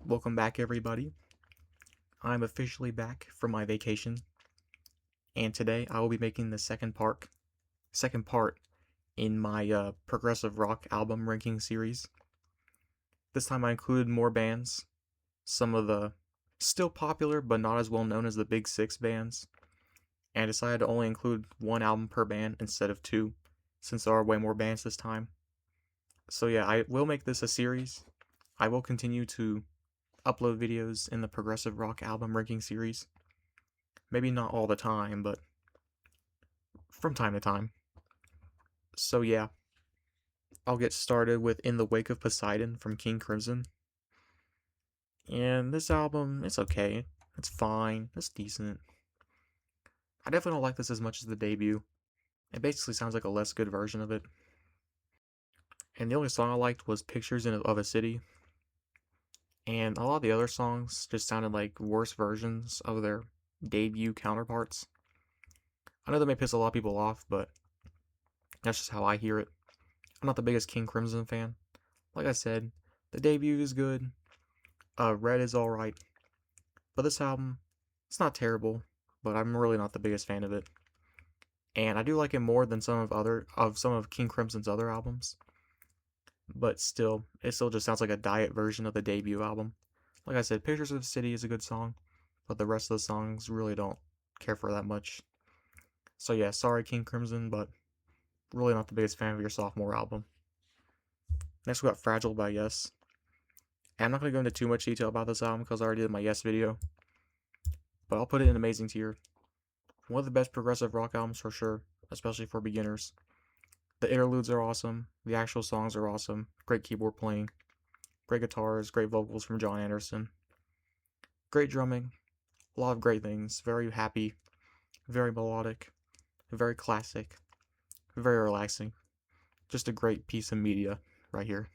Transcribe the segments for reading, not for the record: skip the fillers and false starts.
Welcome back, everybody. I'm officially back from my vacation, and today I will be making the second part in my progressive rock album ranking series. This time I included more bands, some of the still popular but not as well known as the Big Six bands, and I decided to only include one album per band instead of two, since there are way more bands this time. So yeah, I will make this a series. I will continue to upload videos in the progressive rock album ranking series. Maybe not all the time, but from time to time. So yeah, I'll get started with In the Wake of Poseidon from King Crimson. And this album, it's okay. It's fine. It's decent. I definitely don't like this as much as the debut. It basically sounds like a less good version of it. And the only song I liked was Pictures of a City. And a lot of the other songs just sounded like worse versions of their debut counterparts. I know that may piss a lot of people off, but that's just how I hear it. I'm not the biggest King Crimson fan. Like I said, the debut is good. Red is alright. But this album, it's not terrible, but I'm really not the biggest fan of it. And I do like it more than some of King Crimson's other albums. But still, it still just sounds like a diet version of the debut album. Like I said, Pictures of the City is a good song, but the rest of the songs really don't care for that much. So yeah, sorry King Crimson, but really not the biggest fan of your sophomore album. Next we got Fragile by Yes. And I'm not going to go into too much detail about this album because I already did my Yes video, but I'll put it in amazing tier. One of the best progressive rock albums for sure, especially for beginners. The interludes are awesome, the actual songs are awesome, great keyboard playing, great guitars, great vocals from John Anderson, great drumming, a lot of great things, very happy, very melodic, very classic, very relaxing. Just a great piece of media right here.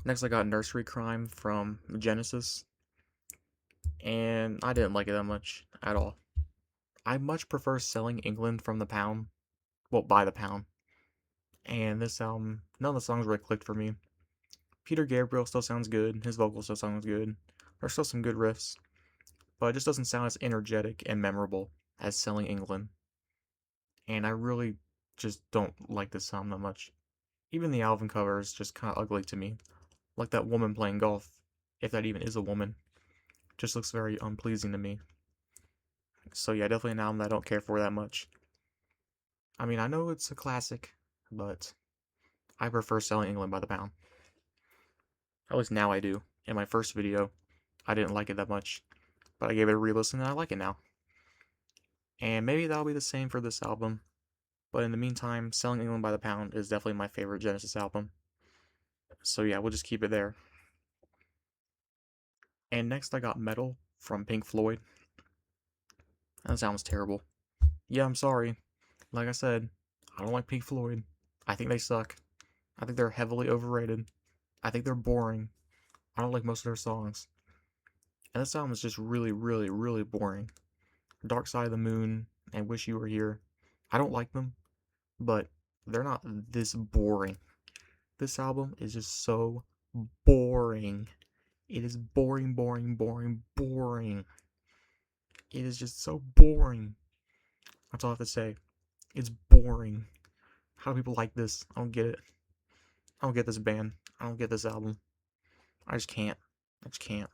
Next I got Nursery Crime from Genesis, and I didn't like it that much at all. I much prefer Selling England from the Pound, well, by the Pound. And this album, none of the songs really clicked for me. Peter Gabriel still sounds good, his vocals still sounds good, there's still some good riffs, but it just doesn't sound as energetic and memorable as Selling England. And I really just don't like this song that much. Even the album cover is just kind of ugly to me. Like that woman playing golf, if that even is a woman, just looks very unpleasing to me. So yeah, definitely an album that I don't care for that much. I mean, I know it's a classic, but I prefer Selling England by the Pound. At least now I do. In my first video, I didn't like it that much, but I gave it a re-listen and I like it now. And maybe that'll be the same for this album, but in the meantime, Selling England by the Pound is definitely my favorite Genesis album. So yeah, we'll just keep it there. And next I got Metal from Pink Floyd. That sounds terrible. Yeah, I'm sorry. Like I said, I don't like Pink Floyd. I think they suck. I think they're heavily overrated. I think they're boring. I don't like most of their songs. And this album is just really, really, really boring. Dark Side of the Moon and Wish You Were Here. I don't like them, but they're not this boring. This album is just so boring. It is boring, boring, boring, boring. It is just so boring. That's all I have to say. It's boring. How do people like this? I don't get it. I don't get this band. I don't get this album. I just can't. I just can't.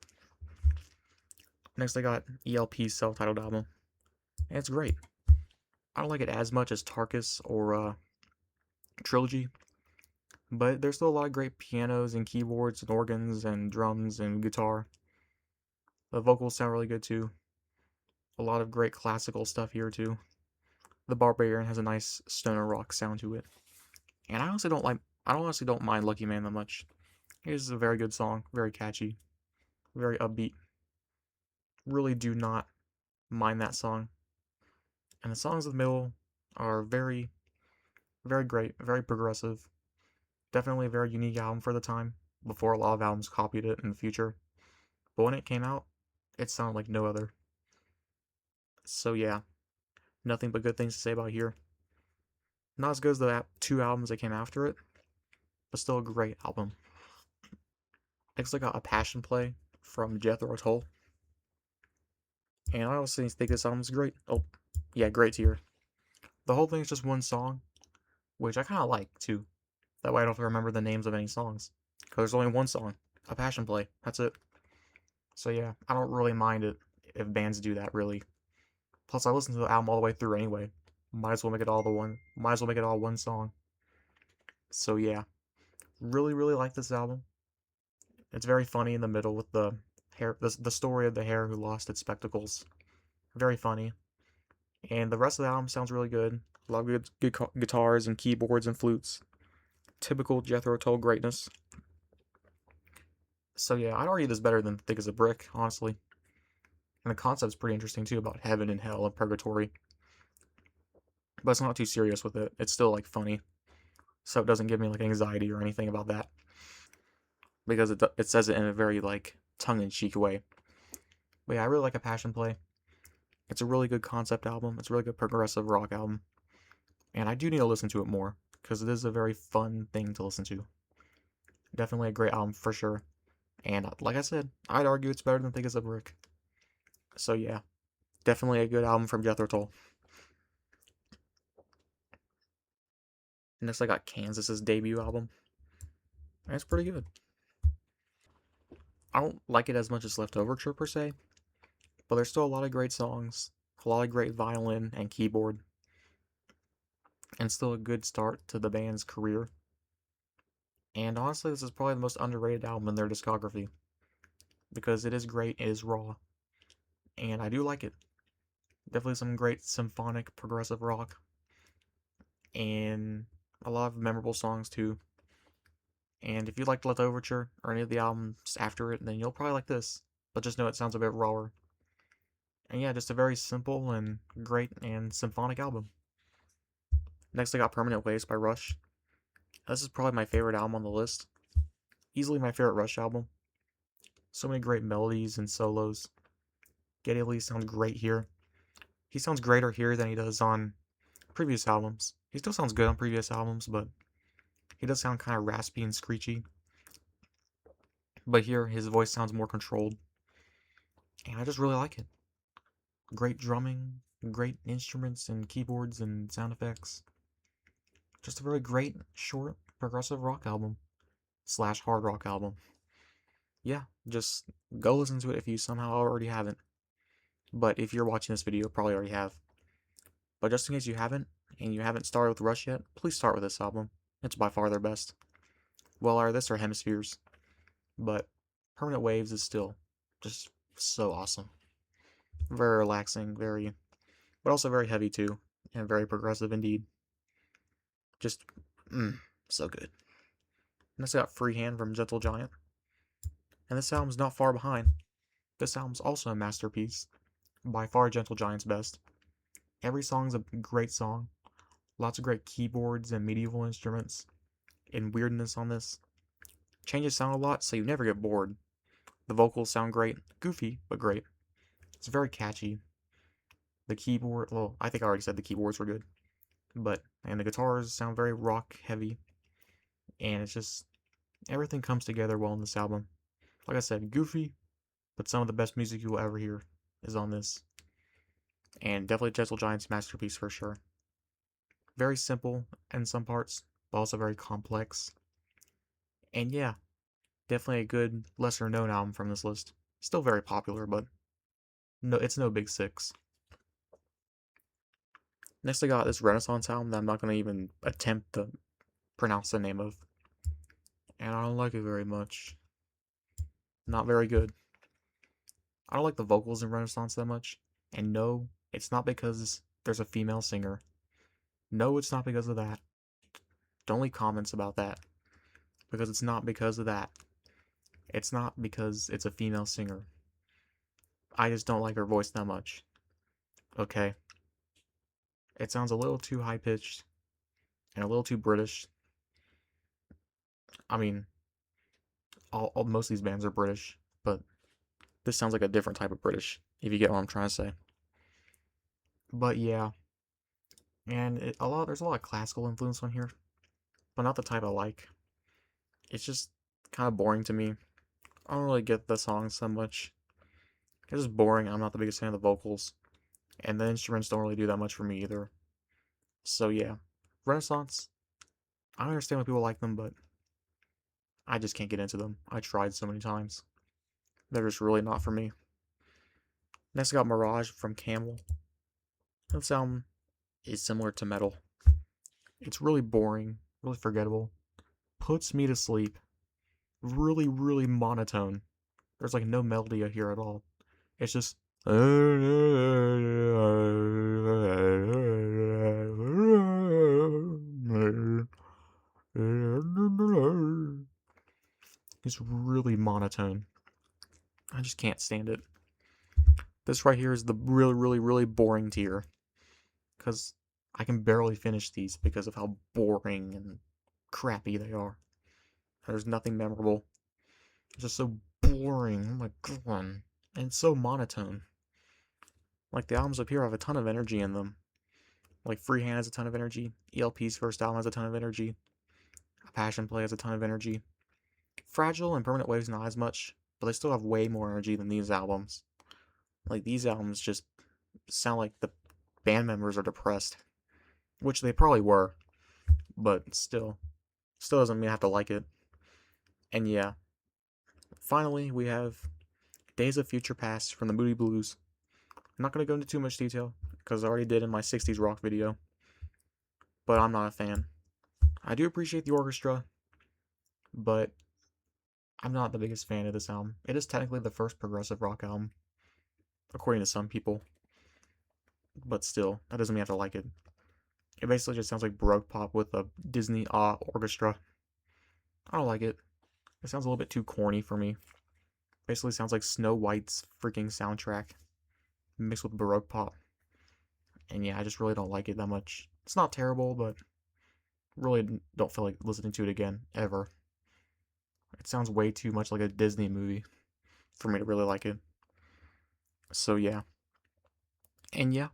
Next, I got ELP's self-titled album. And it's great. I don't like it as much as Tarkus or Trilogy, but there's still a lot of great pianos and keyboards and organs and drums and guitar. The vocals sound really good too. A lot of great classical stuff here too. The Barbarian has a nice stoner rock sound to it. And I honestly don't mind Lucky Man that much. It is a very good song, very catchy, very upbeat. Really do not mind that song. And the songs in the middle are very, very great, very progressive. Definitely a very unique album for the time, before a lot of albums copied it in the future. But when it came out, it sounded like no other. So yeah, nothing but good things to say about here. Not as good as the two albums that came after it, but still a great album. Next, I got A Passion Play from Jethro Tull. And I honestly think this album's great. Oh, yeah, great tier. The whole thing is just one song, which I kind of like too. That way I don't have to remember the names of any songs. Because there's only one song, A Passion Play. That's it. So yeah, I don't really mind it if bands do that, really. Plus, I listen to the album all the way through anyway. Might as well make it all the one. Might as well make it all one song. So yeah, really, really like this album. It's very funny in the middle with the hair, the story of the hare who lost its spectacles. Very funny. And the rest of the album sounds really good. A lot of good guitars and keyboards and flutes. Typical Jethro Tull greatness. So yeah, I'd argue this better than Thick as a Brick, honestly. And the concept's pretty interesting too about heaven and hell and purgatory. But it's not too serious with it. It's still like funny. So it doesn't give me like anxiety or anything about that. Because it says it in a very like tongue-in-cheek way. But yeah, I really like A Passion Play. It's a really good concept album. It's a really good progressive rock album. And I do need to listen to it more. Because it is a very fun thing to listen to. Definitely a great album for sure. And like I said, I'd argue it's better than Thick as a Brick. So yeah, definitely a good album from Jethro Tull. Next, I got Kansas's debut album. And it's pretty good. I don't like it as much as Leftoverture per se, but there's still a lot of great songs, a lot of great violin and keyboard, and still a good start to the band's career. And honestly, this is probably the most underrated album in their discography because it is great, it is raw, and I do like it. Definitely some great symphonic progressive rock, and a lot of memorable songs too. And if you liked Leftoverture or any of the albums after it, then you'll probably like this. But just know it sounds a bit rawer. And yeah, just a very simple and great and symphonic album. Next, I got Permanent Waves by Rush. This is probably my favorite album on the list. Easily my favorite Rush album. So many great melodies and solos. Geddy Lee sounds great here. He sounds greater here than he does on previous albums. He still sounds good on previous albums, but he does sound kind of raspy and screechy. But here, his voice sounds more controlled. And I just really like it. Great drumming, great instruments and keyboards and sound effects. Just a very great, short, progressive rock album. Slash hard rock album. Yeah, just go listen to it if you somehow already haven't. But if you're watching this video, probably already have. But just in case you haven't, and you haven't started with Rush yet, please start with this album. It's by far their best. Well, or this or Hemispheres. But Permanent Waves is still just so awesome. Very relaxing, but also very heavy too, and very progressive indeed. Just, so good. Next I got Freehand from Gentle Giant. And this album's not far behind. This album's also a masterpiece. By far Gentle Giant's best. Every song's a great song. Lots of great keyboards and medieval instruments. And weirdness on this. Changes sound a lot, so you never get bored. The vocals sound great. Goofy, but great. It's very catchy. The keyboard, well, I think I already said the keyboards were good. And the guitars sound very rock heavy. And it's just, everything comes together well in this album. Like I said, goofy, but some of the best music you will ever hear is on this. And definitely Gentle Giant's masterpiece for sure. Very simple in some parts, but also very complex. And yeah, definitely a good lesser known album from this list. Still very popular, but no, it's no big six. Next I got this Renaissance album that I'm not going to even attempt to pronounce the name of. And I don't like it very much. Not very good. I don't like the vocals in Renaissance that much. And no, it's not because there's a female singer. No, it's not because of that. Don't leave comments about that. Because it's not because of that. It's not because it's a female singer. I just don't like her voice that much. Okay? It sounds a little too high pitched and a little too British. I mean, most of these bands are British, but this sounds like a different type of British, if you get what I'm trying to say. But yeah, and there's a lot of classical influence on here, but not the type I like. It's just kind of boring to me. I don't really get the song so much. It's just boring. I'm not the biggest fan of the vocals. And the instruments don't really do that much for me either. So yeah. Renaissance, I understand why people like them, but I just can't get into them. I tried so many times. They're just really not for me. Next I got Mirage from Camel. That album is similar to Metal. It's really boring, really forgettable. Puts me to sleep. Really, really monotone. There's like no melody here at all. It's just it's really monotone. I just can't stand it. This right here is the really, really, really boring tier. Because I can barely finish these because of how boring and crappy they are. There's nothing memorable. It's just so boring. Oh my god. And so monotone. Like the albums up here have a ton of energy in them. Like Freehand has a ton of energy. ELP's first album has a ton of energy. Passion Play has a ton of energy. Fragile and Permanent Waves not as much, but they still have way more energy than these albums. Like these albums just sound like the band members are depressed, which they probably were, but still doesn't mean I have to like it. And yeah, finally we have Days of Future Past from the Moody Blues. I'm not gonna go into too much detail because I already did in my 60s rock video, but I'm not a fan. I do appreciate the orchestra, but I'm not the biggest fan of this album. It is technically the first progressive rock album, according to some people, but still, that doesn't mean I have to like it. It basically just sounds like Baroque pop with a Disney orchestra. I don't like it. It sounds a little bit too corny for me. Basically sounds like Snow White's freaking soundtrack mixed with Baroque pop. And yeah, I just really don't like it that much. It's not terrible, but really don't feel like listening to it again, ever. It sounds way too much like a Disney movie for me to really like it. So yeah. And yeah,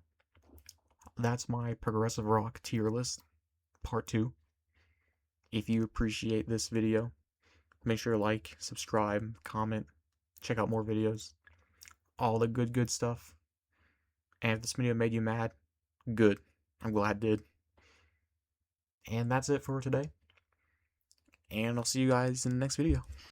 that's my progressive rock tier list, part 2. If you appreciate this video, make sure to like, subscribe, comment, check out more videos, all the good stuff. And if this video made you mad, good. I'm glad it did. And that's it for today. And I'll see you guys in the next video.